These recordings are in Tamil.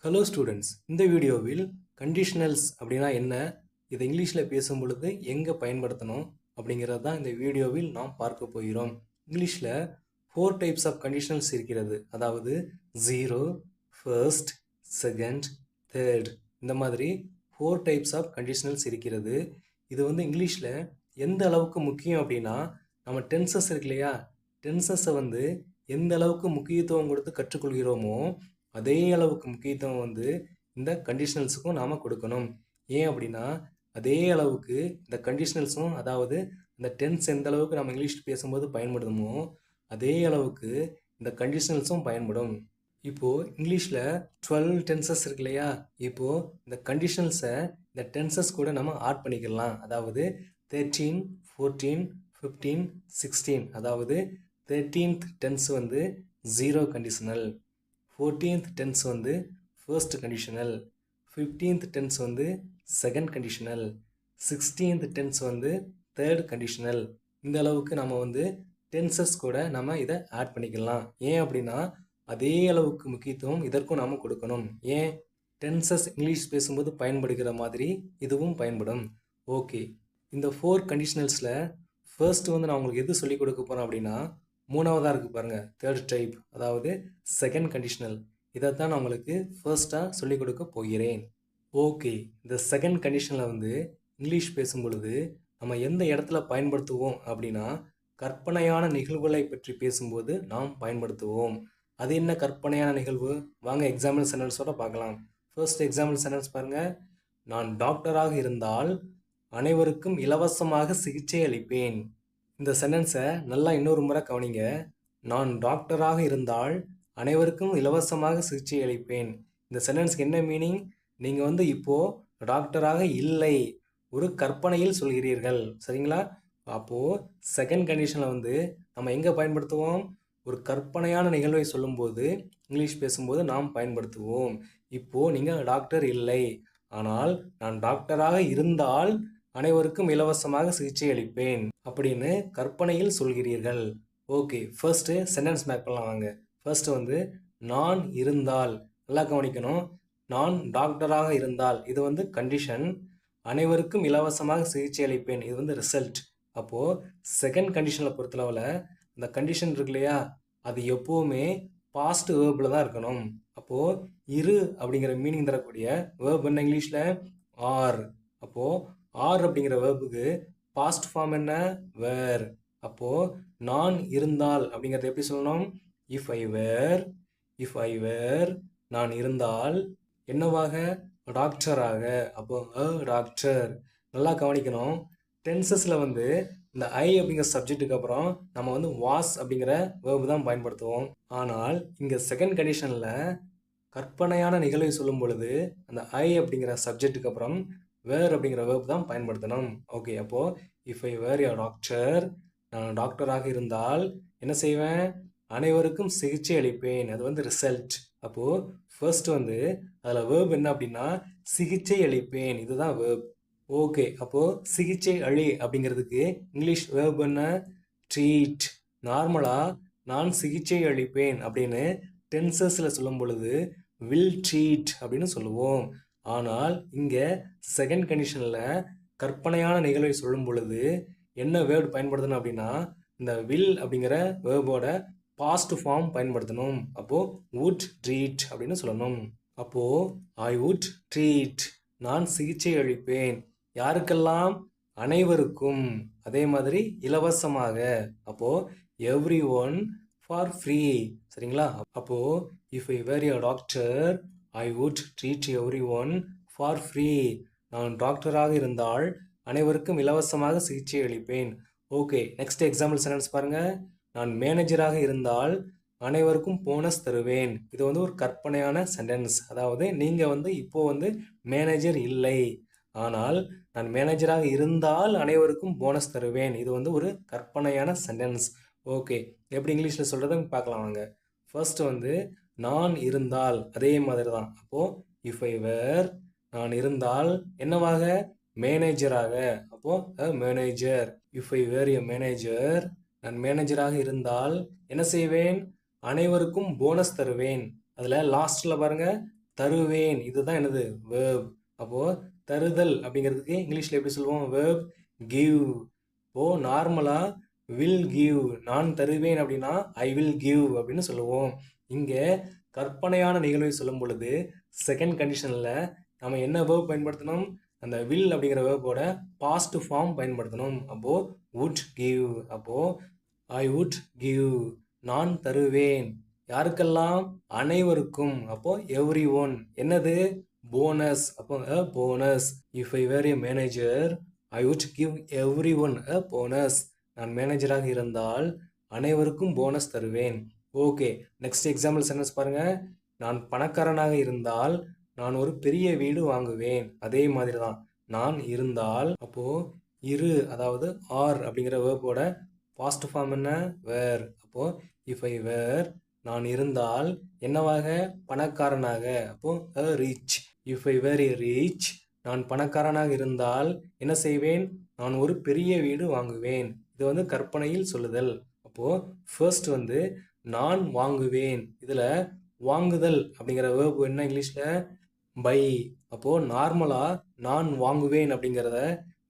ஹலோ ஸ்டூடெண்ட்ஸ், இந்த வீடியோவில் கண்டிஷனல்ஸ் அப்படின்னா என்ன, இதை இங்கிலீஷில் பேசும் பொழுது எங்கே பயன்படுத்தணும் அப்படிங்கிறது தான் இந்த வீடியோவில் நாம் பார்க்க போகிறோம். இங்கிலீஷில் 4 டைப்ஸ் ஆஃப் கண்டிஷனல்ஸ் இருக்கிறது. அதாவது 0, ஃபர்ஸ்ட், செகண்ட், தேர்ட், இந்த மாதிரி 4 டைப்ஸ் ஆஃப் கண்டிஷனல்ஸ் இருக்கிறது. இது இங்கிலீஷில் எந்த அளவுக்கு முக்கியம் அப்படின்னா, நம்ம டென்சஸ் இருக்கு இல்லையா, டென்சஸை எந்த அளவுக்கு முக்கியத்துவம் கொடுத்து கற்றுக்கொள்கிறோமோ அதே அளவுக்கு முக்கியத்துவம் இந்த கண்டிஷனல்ஸுக்கும் நாம் கொடுக்கணும். ஏன் அப்படின்னா, அதே அளவுக்கு இந்த கண்டிஷனல்ஸும், அதாவது இந்த டென்ஸ் எந்த அளவுக்கு நம்ம இங்கிலீஷ் பேசும்போது பயன்படுமோ அதே அளவுக்கு இந்த கண்டிஷனல்ஸும் பயன்படும். இப்போது இங்கிலீஷில் 12 டென்சஸ் இருக்கு இல்லையா, இப்போது இந்த கண்டிஷனல்ஸை இந்த டென்சஸ் கூட நம்ம ஆட் பண்ணிக்கலாம். அதாவது 13, 14, 15, 16, அதாவது 13th tense 0 conditional, 14th tense first conditional, 15th tense second conditional, 16th tense third conditional. இந்த அளவுக்கு நம்ம டென்சஸ் கூட நம்ம இதை ஆட் பண்ணிக்கலாம். ஏன் அப்படின்னா, அதே அளவுக்கு முக்கியத்துவம் இதற்கும் நாம் கொடுக்கணும். ஏன், டென்சஸ் இங்கிலீஷ் பேசும்போது பயன்படுகிற மாதிரி இதுவும் பயன்படும். ஓகே, இந்த 4 கண்டிஷனல்ஸில் ஃபர்ஸ்ட் நான் உங்களுக்கு எது சொல்லிக் கொடுக்க போகிறேன் அப்படின்னா, மூணாவதாக இருக்குது பாருங்கள், தேர்ட் டைப், அதாவது செகண்ட் கண்டிஷனல். இதை தான் நான் உங்களுக்கு ஃபர்ஸ்ட்டாக சொல்லிக் கொடுக்க போகிறேன். ஓகே, இந்த செகண்ட் கண்டிஷனில் இங்கிலீஷ் பேசும் பொழுது நம்ம எந்த இடத்துல பயன்படுத்துவோம் அப்படின்னா, கற்பனையான நிகழ்வுகளை பற்றி பேசும்போது நாம் பயன்படுத்துவோம். அது என்ன கற்பனையான நிகழ்வு? வாங்க எக்ஸாம்பிள் சென்டென்ஸோட பார்க்கலாம். ஃபர்ஸ்ட் எக்ஸாம்பிள் சென்டென்ஸ் பாருங்கள். நான் டாக்டராக இருந்தால் அனைவருக்கும் இலவசமாக சிகிச்சை அளிப்பேன். இந்த சென்டென்ஸை நல்லா இன்னொரு முறை கவனிங்க. நான் டாக்டராக இருந்தால் அனைவருக்கும் இலவசமாக சிகிச்சை அளிப்பேன். இந்த சென்டென்ஸ்க்கு என்ன மீனிங்? நீங்கள் இப்போது டாக்டராக இல்லை, ஒரு கற்பனையில் சொல்கிறீர்கள், சரிங்களா? அப்போது செகண்ட் கண்டிஷனில் நம்ம எங்கே பயன்படுத்துவோம்? ஒரு கற்பனையான நிகழ்வை சொல்லும்போது இங்கிலீஷ் பேசும்போது நாம் பயன்படுத்துவோம். இப்போது நீங்கள் டாக்டர் இல்லை, ஆனால் நான் டாக்டராக இருந்தால் அனைவருக்கும் இலவசமாக சிகிச்சை அளிப்பேன் அப்படின்னு கற்பனையில் சொல்கிறீர்கள். ஓகே, ஃபர்ஸ்ட்டு சென்டென்ஸ் மேக் பண்ணலாம் வாங்க. ஃபர்ஸ்ட் நான் இருந்தால், நல்லா கவனிக்கணும். நான் டாக்டராக இருந்தால் இது கண்டிஷன், அனைவருக்கும் இலவசமாக சிகிச்சை அளிப்பேன் இது ரிசல்ட். அப்போது செகண்ட் கண்டிஷனில் பொறுத்தளவில் இந்த கண்டிஷன் இருக்கு இல்லையா, அது எப்போவுமே பாஸ்ட் வேர்பில் தான் இருக்கணும். அப்போது இரு அப்படிங்கிற மீனிங் தரக்கூடிய வேர்ப் என்ன இங்கிலீஷில்? ஆர். அப்போது ஆர் அப்படிங்கிற வேர்புக்கு பாஸ்ட் ஃபார்ம் என்ன? வேர். அப்போது நான் இருந்தால் அப்படிங்கிறத எப்படி சொல்லணும்? இஃப் ஐ வேர், நான் இருந்தால் என்னவாக? டாக்டராக. அப்போ டாக்டர். நல்லா கவனிக்கணும். டென்சஸில் இந்த ஐ அப்படிங்கிற சப்ஜெக்ட்டுக்கு அப்புறம் நம்ம வாஸ் அப்படிங்கிற வேர்பு தான் பயன்படுத்துவோம். ஆனால் இங்கே செகண்ட் கண்டிஷனில் கற்பனையான நிகழ்வை சொல்லும் பொழுது அந்த ஐ அப்படிங்கிற சப்ஜெக்ட்டுக்கு அப்புறம் வேர் அப்படிங்கிற வேர்ப் தான் பயன்படுத்தணும். ஓகே, அப்போது if I were your doctor, நான் டாக்டராக இருந்தால் என்ன செய்வேன்? அனைவருக்கும் சிகிச்சை அளிப்பேன். அது ரிசல்ட். அப்போது ஃபர்ஸ்ட் அதில் வேர்ப் என்ன அப்படின்னா சிகிச்சை அளிப்பேன், இதுதான் வேர்ப். ஓகே, அப்போது சிகிச்சை அளி அப்படிங்கிறதுக்கு இங்கிலீஷ் வேர்ப் என்ன? ட்ரீட். நார்மலாக நான் சிகிச்சை அளிப்பேன் அப்படின்னு டென்சஸில் சொல்லும் பொழுது வில் ட்ரீட் அப்படின்னு சொல்லுவோம். ஆனால் இங்கே செகண்ட் கண்டிஷனில் கற்பனையான நிகழ்வை சொல்லும் பொழுது என்ன வேர்டு பயன்படுத்தணும் அப்படின்னா, இந்த வில் அப்படிங்கிற வேர்போட பாஸ்ட் ஃபார்ம் பயன்படுத்தணும். அப்போது வுட் ட்ரீட் அப்படின்னு சொல்லணும். அப்போது ஐ வுட் ட்ரீட், நான் சிகிச்சை அளிப்பேன். யாருக்கெல்லாம்? அனைவருக்கும். அதே மாதிரி இலவசமாக. அப்போது எவ்ரி ஒன் ஃபார் ஃப்ரீ, சரிங்களா? அப்போது if I were your doctor I would treat everyone for free. நான் டாக்டராக இருந்தால் அனைவருக்கும் இலவசமாக சிகிச்சை அளிப்பேன். ஓகே, நெக்ஸ்ட் எக்ஸாம்பிள் சென்டென்ஸ் பாருங்கள். நான் மேனேஜராக இருந்தால் அனைவருக்கும் போனஸ் தருவேன். இது ஒரு கற்பனையான சென்டென்ஸ். அதாவது நீங்கள் இப்போது மேனேஜர் இல்லை, ஆனால் நான் மேனேஜராக இருந்தால் அனைவருக்கும் போனஸ் தருவேன். இது ஒரு கற்பனையான சென்டென்ஸ். ஓகே, எப்படி இங்கிலீஷில் சொல்கிறத பார்க்கலாம் வாங்க. ஃபர்ஸ்ட் நான் இருந்தால், அதே மாதிரி தான். அப்போது இஃப் ஐ வேர், நான் இருந்தால் என்னவாக? மேனேஜராக. அப்போது manager. If I were a manager, நான் மேனேஜராக இருந்தால் என்ன செய்வேன்? அனைவருக்கும் போனஸ் தருவேன். அதில் லாஸ்ட்டில் பாருங்கள் தருவேன், இதுதான் என்னது வேர்ப். அப்போ தருதல் அப்படிங்கிறதுக்கு இங்கிலீஷ்ல எப்படி சொல்லுவோம்? Verb give. இப்போ நார்மலா வில் கிவ், நான் தருவேன் அப்படின்னா ஐ வில் கிவ் அப்படின்னு சொல்லுவோம். இங்க கற்பனையான நிகழ்வை சொல்லும் பொழுது செகண்ட் கண்டிஷன்ல நம்ம என்ன வேர்ப் பயன்படுத்தணும்? அந்த வில் அப்படிங்கிற வேர்போட பாஸ்ட் ஃபார்ம் பயன்படுத்தணும். அப்போ would give. அப்போ ஐ would give, நான் தருவேன். யாருக்கெல்லாம்? அனைவருக்கும். அப்போ எவ்ரி ஒன். என்னது? போனஸ். அப்போ a bonus. if I were a manager I would give everyone a bonus. நான் மேனேஜராக இருந்தால் அனைவருக்கும் போனஸ் தருவேன். ஓகே, நெக்ஸ்ட் எக்ஸாம்பிள் சென்டென்ஸ் பாருங்க. நான் பணக்காரனாக இருந்தால் நான் ஒரு பெரிய வீடு வாங்குவேன். அதே மாதிரி தான் நான் இருந்தால், அப்போ இரு அதாவது ஆர் அப்படிங்கிற வேர்போட பாஸ்ட் ஃபார்ம் என்ன? வேர். அப்போ இஃப் ஐ வேர், நான் இருந்தால் என்னவாக? பணக்காரனாக. அப்போ a rich. If I were a rich, நான் பணக்காரனாக இருந்தால் என்ன செய்வேன்? நான் ஒரு பெரிய வீடு வாங்குவேன். இது வந்து கற்பனையில் சொல்லுதல். அப்போ ஃபர்ஸ்ட் வந்து நான் வாங்குவேன். இதுல வாங்குதல் அப்படிங்கிற வேர்பு என்ன இங்கிலீஷ்ல? பை. அப்போ நார்மலா நான் வாங்குவேன் அப்படிங்கிறத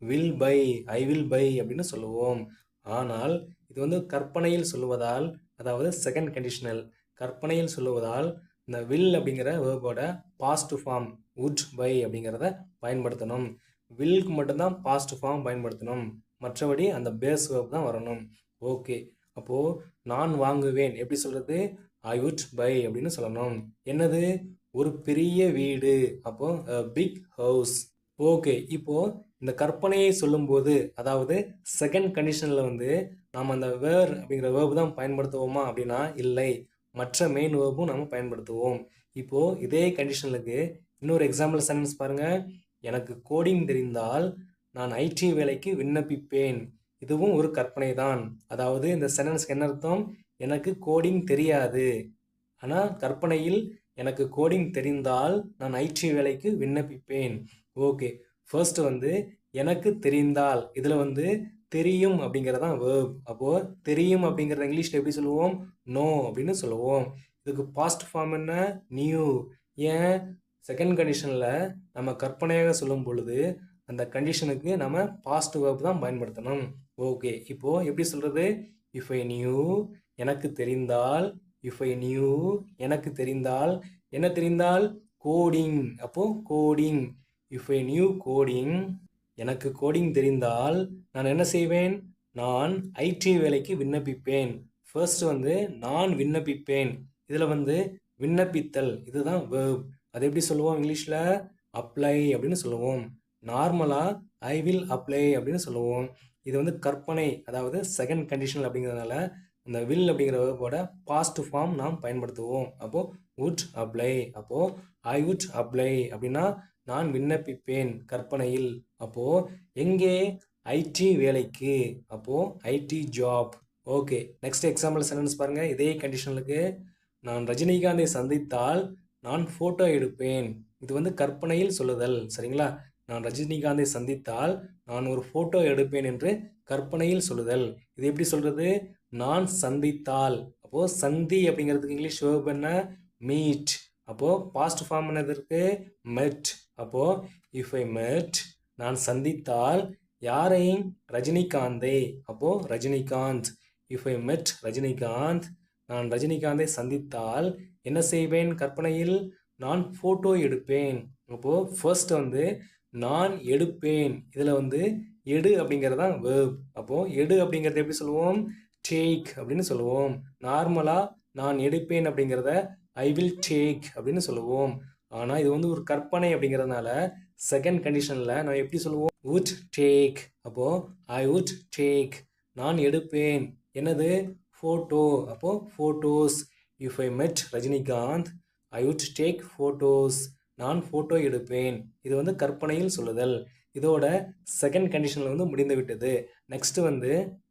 will buy, I will buy அப்படின்னு சொல்லுவோம். ஆனால் இது வந்து கற்பனையில் சொல்லுவதால், அதாவது செகண்ட் கண்டிஷனல், கற்பனையில் சொல்லுவதால் இந்த வில் அப்படிங்கிற வேர்போட பாஸ்ட் ஃபார்ம் would பை அப்படிங்கிறத பயன்படுத்தணும். வில்க்கு மட்டும்தான் பாஸ்ட் ஃபார்ம் பயன்படுத்தணும், மற்றபடி அந்த பேஸ் வேர்ப் தான் வரணும். ஓகே, அப்போ நான் வாங்குவேன் எப்படி சொல்றது? ஐ would பை அப்படின்னு சொல்லணும். என்னது? ஒரு பெரிய வீடு. அப்போ பிக் ஹவுஸ். ஓகே, இப்போ இந்த கற்பனையை சொல்லும்போது, அதாவது செகண்ட் கண்டிஷனில் வந்து நாம் அந்த வேர் அப்படிங்கிற வேர்பு தான் பயன்படுத்துவோமா அப்படின்னா இல்லை, மற்ற மெயின் வேர்பும் நம்ம பயன்படுத்துவோம். இப்போ இதே கண்டிஷனுக்கு இன்னொரு எக்ஸாம்பிள் சென்டென்ஸ் பாருங்க. எனக்கு கோடிங் தெரிந்தால் நான் ஐடி வேலைக்கு விண்ணப்பிப்பேன். இதுவும் ஒரு கற்பனை தான். அதாவது இந்த சென்டென்ஸ்க்கு என்ன அர்த்தம்? எனக்கு கோடிங் தெரியாது, ஆனால் கற்பனையில் எனக்கு கோடிங் தெரிந்தால் நான் ஐடி வேலைக்கு விண்ணப்பிப்பேன். ஓகே, ஃபர்ஸ்ட் வந்து எனக்கு தெரிந்தால், இதில் வந்து தெரியும் அப்படிங்கிறதான் வேர்ப். அப்போது தெரியும் அப்படிங்கிறத இங்கிலீஷில் எப்படி சொல்லுவோம்? நோ அப்படின்னு சொல்லுவோம். இதுக்கு பாஸ்ட் ஃபார்ம் என்ன? நியூ. ஏன்? செகண்ட் கண்டிஷனில் நம்ம கற்பனையாக சொல்லும் பொழுது அந்த கண்டிஷனுக்கு நம்ம பாஸ்ட் வேர்ப் தான் பயன்படுத்தணும். ஓகே, இப்போது எப்படி சொல்கிறது? இஃப் ஐ நியூ, எனக்கு தெரிந்தால். இஃப் ஐ நியூ, எனக்கு தெரிந்தால். என்ன தெரிந்தால்? கோடிங். அப்போ coding. If I knew coding, எனக்கு கோடிங் தெரிந்தால் நான் என்ன செய்வேன்? நான் ஐடி வேலைக்கு விண்ணப்பிப்பேன். ஃபர்ஸ்ட் வந்து நான் விண்ணப்பிப்பேன், இதில் வந்து விண்ணப்பித்தல், இதுதான் வேர்ப். அது எப்படி சொல்லுவோம் இங்கிலீஷில்? அப்ளை அப்படின்னு சொல்லுவோம். நார்மலாக ஐ வில் அப்ளை அப்படின்னு சொல்லுவோம். இது வந்து கற்பனை, அதாவது செகண்ட் கண்டிஷனல் அப்படிங்கிறதுனால அந்த வில் அப்படிங்கிற வேர்போட பாஸ்ட் ஃபார்ம் நாம் பயன்படுத்துவோம். அப்போது would அப்ளை. அப்போது ஐ would அப்ளை அப்படின்னா நான் விண்ணப்பிப்பேன் கற்பனையில். அப்போது எங்கே? ஐடி வேலைக்கு. அப்போது IT job. Okay, next example sentence பாருங்கள். இதே கண்டிஷனுக்கு நான் ரஜினிகாந்தை சந்தித்தால் நான் ஃபோட்டோ எடுப்பேன். இது வந்து கற்பனையில் சொல்லுதல், சரிங்களா? நான் ரஜினிகாந்தை சந்தித்தால் நான் ஒரு ஃபோட்டோ எடுப்பேன் என்று கற்பனையில் சொல்லுதல். இது எப்படி சொல்கிறது? நான் சந்தித்தால். அப்போது சந்தி அப்படிங்கிறதுக்கு இங்கிலீஷ் வேர்ப் என்ன? மீட். அப்போது பாஸ்ட் ஃபார்ம் என்னதற்கு? மெட். அப்போது இஃப் ஐ மெட், நான் சந்தித்தால் யாரை? ரஜினிகாந்தை. அப்போது ரஜினிகாந்த். இஃப் ஐ மெட் ரஜினிகாந்த், நான் ரஜினிகாந்தை சந்தித்தால் என்ன செய்வேன் கற்பனையில்? நான் ஃபோட்டோ எடுப்பேன். அப்போது ஃபர்ஸ்ட் வந்து நான் எடுப்பேன், இதில் வந்து எடு அப்படிங்கிறது தான் வேர்ப். அப்போது எடு அப்படிங்கிறத எப்படி சொல்லுவோம்? டேக் அப்படின்னு சொல்லுவோம். நார்மலாக நான் எடுப்பேன் அப்படிங்கிறத ஐ வில் டேக் அப்படின்னு சொல்லுவோம். ஆனால் இது வந்து ஒரு கற்பனை அப்படிங்கிறதுனால செகண்ட் கண்டிஷனில் நான் எப்படி சொல்லுவோம்? would take. அப்போது ஐ would டேக், நான் எடுப்பேன். என்னது? ஃபோட்டோ. அப்போது ஃபோட்டோஸ். இஃப் ஐ மெட் ரஜினிகாந்த் ஐ would டேக் ஃபோட்டோஸ், நான் ஃபோட்டோ எடுப்பேன். இது வந்து கற்பனையில் சொல்லுதல். இதோட செகண்ட் கண்டிஷனில் வந்து முடிந்து விட்டது. நெக்ஸ்ட் வந்து